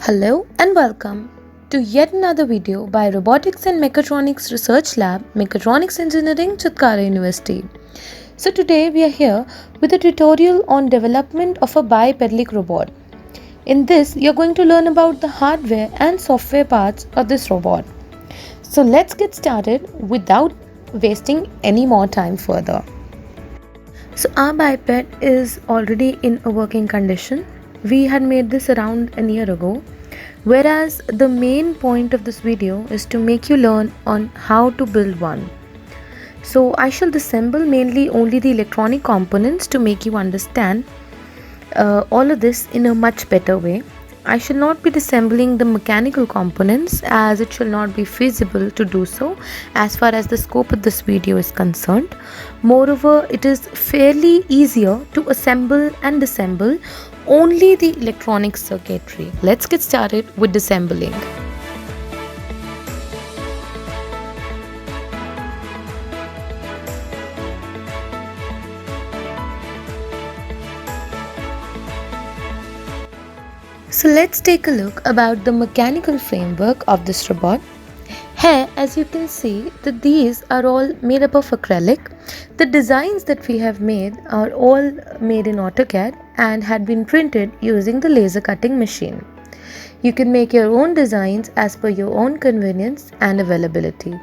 Hello and welcome to yet another video by Robotics and Mechatronics Research Lab, Mechatronics Engineering, Chitkara University. So today we are here with a tutorial on development of a bipedalic robot. In this, you're going to learn about the hardware and software parts of this robot. So let's get started without wasting any more time further. So our biped is already in a working condition. We had made this around a year ago, whereas the main point of this video is to make you learn on how to build one. So I shall disassemble mainly only the electronic components to make you understand all of this in a much better way. I shall not be disassembling the mechanical components as it shall not be feasible to do so as far as the scope of this video is concerned. Moreover, it is fairly easier to assemble and disassemble only the electronic circuitry. Let's get started with disassembling. So let's take a look about the mechanical framework of this robot. Here, as you can see, that these are all made up of acrylic. The designs that we have made are all made in AutoCAD and had been printed using the laser cutting machine. You can make your own designs as per your own convenience and availability.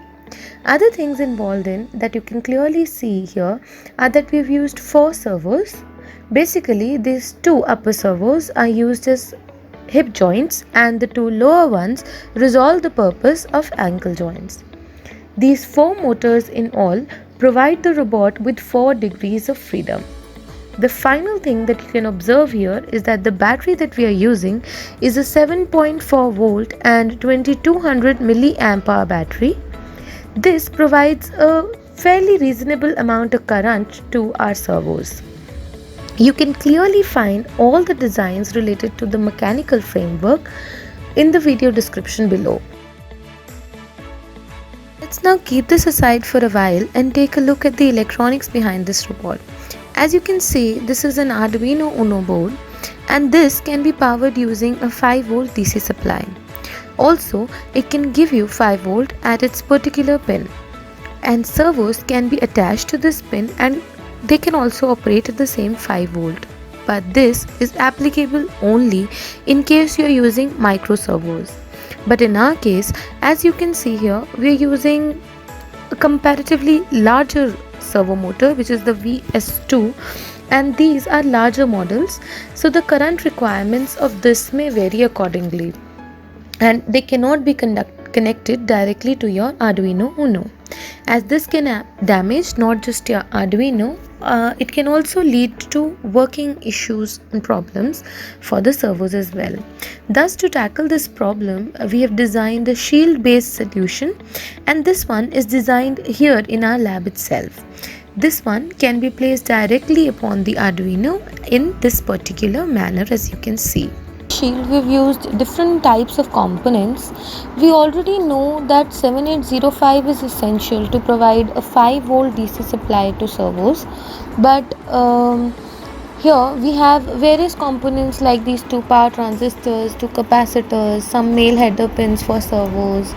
Other things involved in that you can clearly see here are that we've used 4 servos. Basically, these 2 upper servos are used as hip joints and the 2 lower ones resolve the purpose of ankle joints. These 4 motors in all provide the robot with 4 degrees of freedom. The final thing that you can observe here is that the battery that we are using is a 7.4 volt and 2200 milliamp hour battery. This provides a fairly reasonable amount of current to our servos. You can clearly find all the designs related to the mechanical framework in the video description below. Let's now keep this aside for a while and take a look at the electronics behind this robot. As you can see, this is an Arduino Uno board and this can be powered using a 5 volt DC supply. Also, it can give you 5 volt at its particular pin, and servos can be attached to this pin and they can also operate at the same 5 volt, but this is applicable only in case you are using micro servos. But in our case, as you can see here, we are using a comparatively larger servo motor, which is the VS2, and these are larger models, so the current requirements of this may vary accordingly, and they cannot be connected directly to your Arduino Uno, as this can damage not just your Arduino, it can also lead to working issues and problems for the servos as well. Thus, to tackle this problem, we have designed a shield based solution, and this one is designed here in our lab itself. This one can be placed directly upon the Arduino in this particular manner, as you can see. Shield, we've used different types of components. We already know that 7805 is essential to provide a 5 volt DC supply to servos, but here we have various components like these 2 power transistors, 2 capacitors, some male header pins for servos,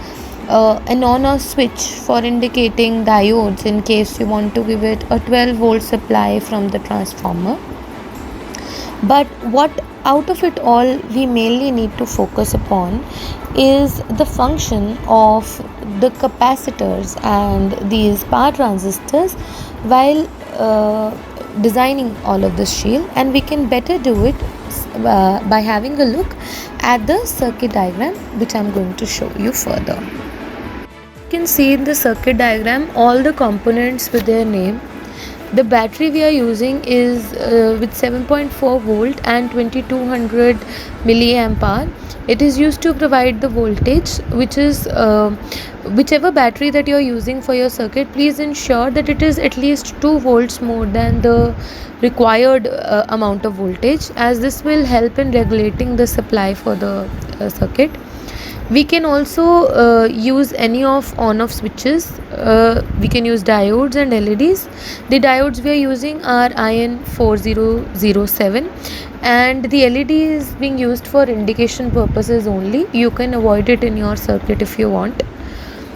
an on-off switch for indicating diodes in case you want to give it a 12 volt supply from the transformer. But what out of it all we mainly need to focus upon is the function of the capacitors and these power transistors while designing all of this shield, and we can better do it by having a look at the circuit diagram, which I'm going to show you further. You can see in the circuit diagram all the components with their name. The battery we are using is with 7.4 volt and 2200 milliamp hour. It is used to provide the voltage, which is whichever battery that you are using for your circuit, please ensure that it is at least 2 volts more than the required amount of voltage, as this will help in regulating the supply for the circuit. We can also use any of on off switches. We can use diodes and LEDs. The diodes we are using are IN4007, and the LED is being used for indication purposes only. You can avoid it in your circuit if you want.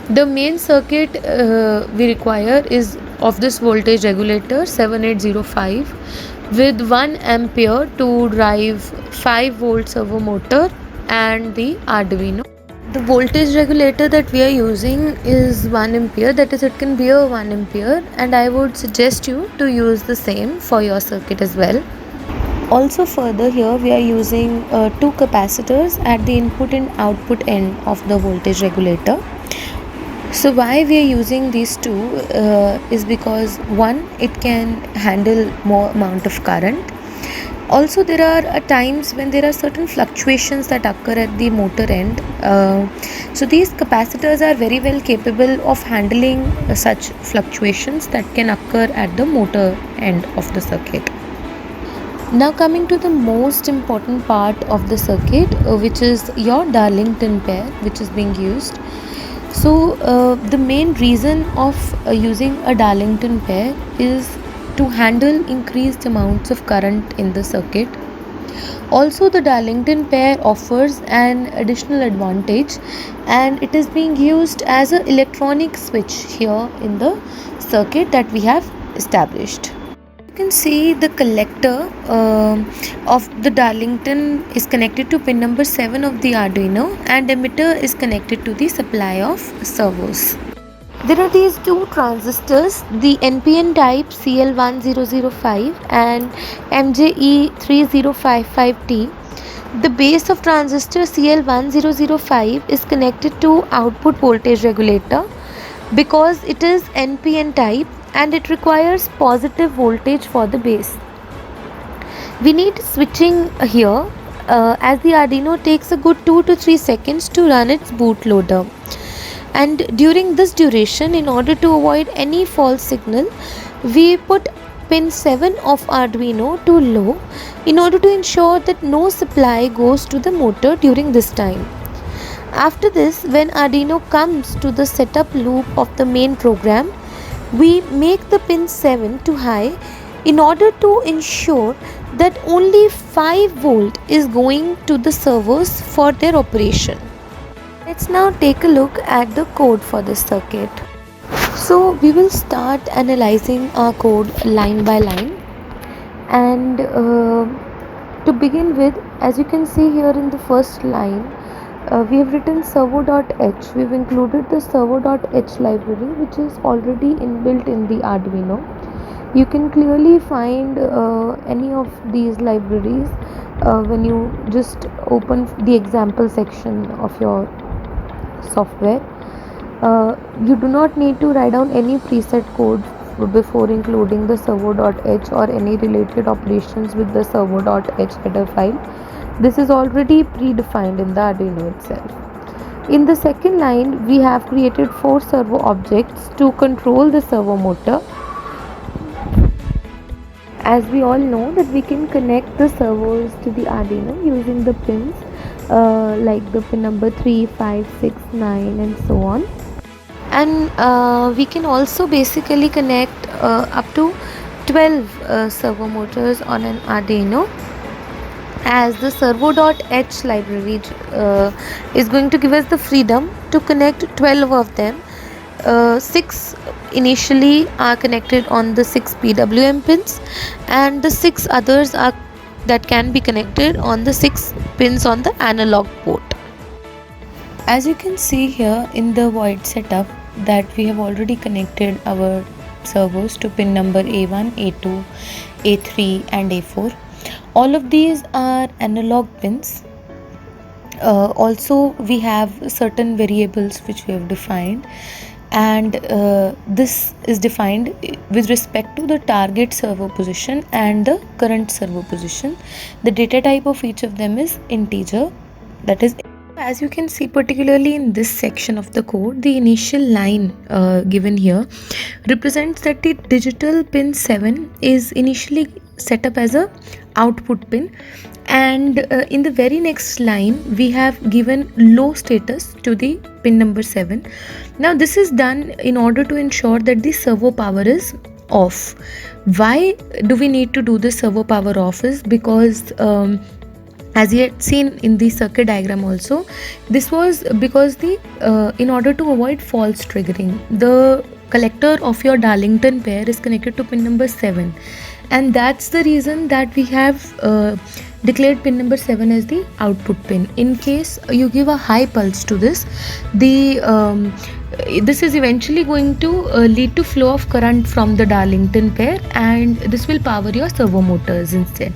The main circuit we require is of this voltage regulator 7805 with 1 ampere to drive 5 volt servo motor and the Arduino. The voltage regulator that we are using is 1 ampere, that is, it can bear 1 ampere, and I would suggest you to use the same for your circuit as well. Also, further, here we are using two capacitors at the input and output end of the voltage regulator. So why we are using these two is because one, it can handle more amount of current. Also, there are times when there are certain fluctuations that occur at the motor end. So these capacitors are very well capable of handling such fluctuations that can occur at the motor end of the circuit. Now coming to the most important part of the circuit, which is your Darlington pair, which is being used. So the main reason of using a Darlington pair is to handle increased amounts of current in the circuit. Also, the Darlington pair offers an additional advantage, and it is being used as an electronic switch here in the circuit that we have established. You can see the collector of the Darlington is connected to pin number 7 of the Arduino, and emitter is connected to the supply of servos. There are these two transistors, the NPN type CL1005 and MJE3055T. The base of transistor CL1005 is connected to output voltage regulator because it is NPN type and it requires positive voltage for the base. We need switching here as the Arduino takes a good 2 to 3 seconds to run its bootloader. And during this duration, in order to avoid any false signal, we put pin 7 of Arduino to low in order to ensure that no supply goes to the motor during this time. After this, when Arduino comes to the setup loop of the main program, we make the pin 7 to high in order to ensure that only 5 volt is going to the servos for their operation. Let's now take a look at the code for this circuit. So we will start analyzing our code line by line, and to begin with, as you can see here in the first line, we have written servo.h. We've included the servo.h library, which is already inbuilt in the Arduino. You can clearly find any of these libraries when you just open the example section of your software. You do not need to write down any preset code before including the servo.h or any related operations with the servo.h header file. This is already predefined in the Arduino itself. In the second line, we have created 4 servo objects to control the servo motor. As we all know that we can connect the servos to the Arduino using the pins like the pin number 3, 5, 6, 9 and so on. And we can also basically connect up to 12 servo motors on an Arduino, as the servo.h library is going to give us the freedom to connect 12 of them. 6 initially are connected on the 6 PWM pins, and the 6 others are that can be connected on the 6 pins on the analog port. As you can see here in the void setup, that we have already connected our servos to pin number A1, A2, A3 and A4. All of these are analog pins. Also we have certain variables which we have defined, and this is defined with respect to the target servo position and the current servo position. The data type of each of them is integer, that is. As you can see, particularly in this section of the code, the initial line given here represents that the digital pin 7 is initially set up as a output pin, and in the very next line we have given low status to the pin number 7. Now this is done in order to ensure that the servo power is off. Why do we need to do the servo power off is because as you had seen in the circuit diagram also, this was because the in order to avoid false triggering, the collector of your Darlington pair is connected to pin number 7, and that's the reason that we have declared pin number 7 as the output pin. In case you give a high pulse to this, the this is eventually going to lead to flow of current from the Darlington pair, and this will power your servo motors instead.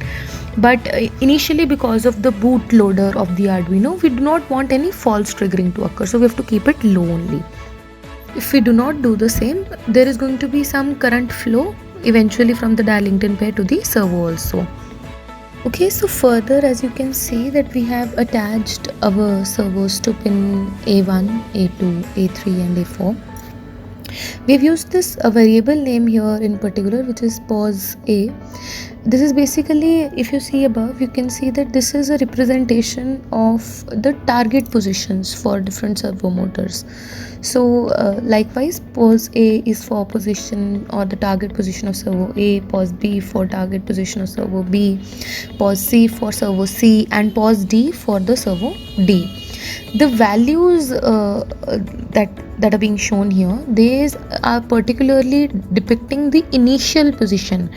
But initially, because of the bootloader of the Arduino, we do not want any false triggering to occur, so we have to keep it low only. If we do not do the same, there is going to be some current flow eventually from the Darlington pair to the servo also. Okay, so further, as you can see that we have attached our servos to pin A1, A2, A3 and A4. We've used this a variable name here in particular, which is pos A. This is basically, if you see above, you can see that this is a representation of the target positions for different servo motors. So likewise, pos A is for position or the target position of servo A, pos B for target position of servo B, pos C for servo C, and pos D for the servo D. The values that are being shown here, these are particularly depicting the initial position,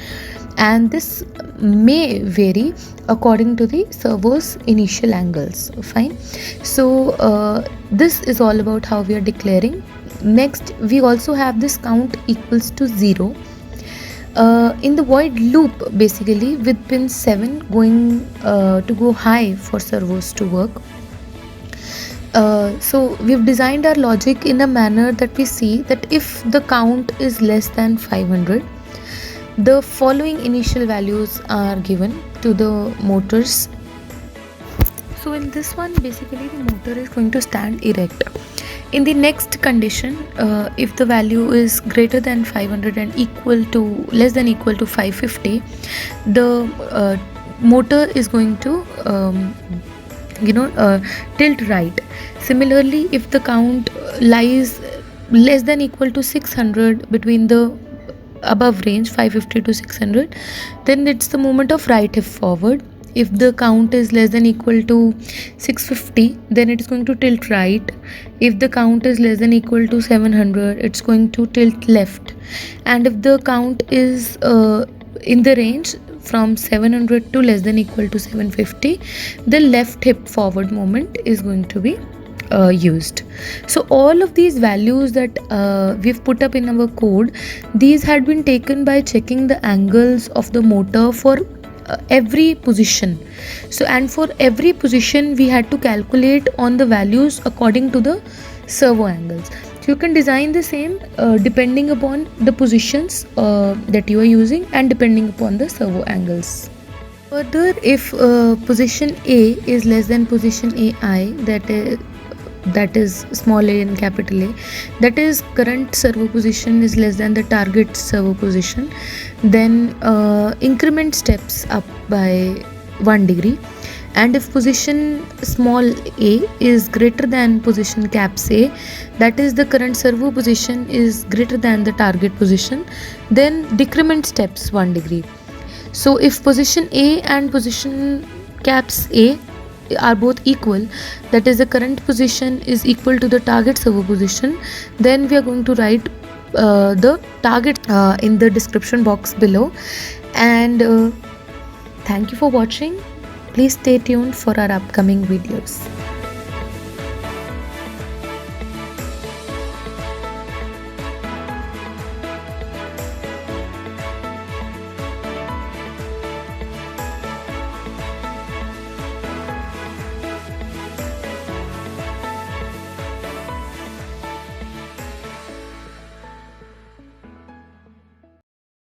and this may vary according to the servo's initial angles. Fine. So this is all about how we are declaring. Next, we also have this count equals to 0 in the void loop, basically with pin 7 going to go high for servos to work. So we've designed our logic in a manner that we see that if the count is less than 500, the following initial values are given to the motors. So in this one, basically the motor is going to stand erect. In the next condition, if the value is greater than 500 and less than equal to 550, the motor is going to tilt right. Similarly, if the count lies less than equal to 600 between the above range 550 to 600, then it's the movement of right hip forward. If the count is less than equal to 650, then it is going to tilt right. If the count is less than equal to 700, it's going to tilt left. And if the count is in the range from 700 to less than equal to 750, the left hip forward movement is going to be used. So all of these values that we've put up in our code, these had been taken by checking the angles of the motor for every position. So, and for every position we had to calculate on the values according to the servo angles. So you can design the same depending upon the positions that you are using and depending upon the servo angles. Further, if position A is less than position AI, that is small a and capital A, that is current servo position is less than the target servo position, then increment steps up by 1 degree. And if position small a is greater than position caps A, that is the current servo position is greater than the target position, then decrement steps 1 degree. So if position A and position caps A are both equal, that is the current position is equal to the target servo position, then we are going to write the target in the description box below. And thank you for watching. Please stay tuned for our upcoming videos.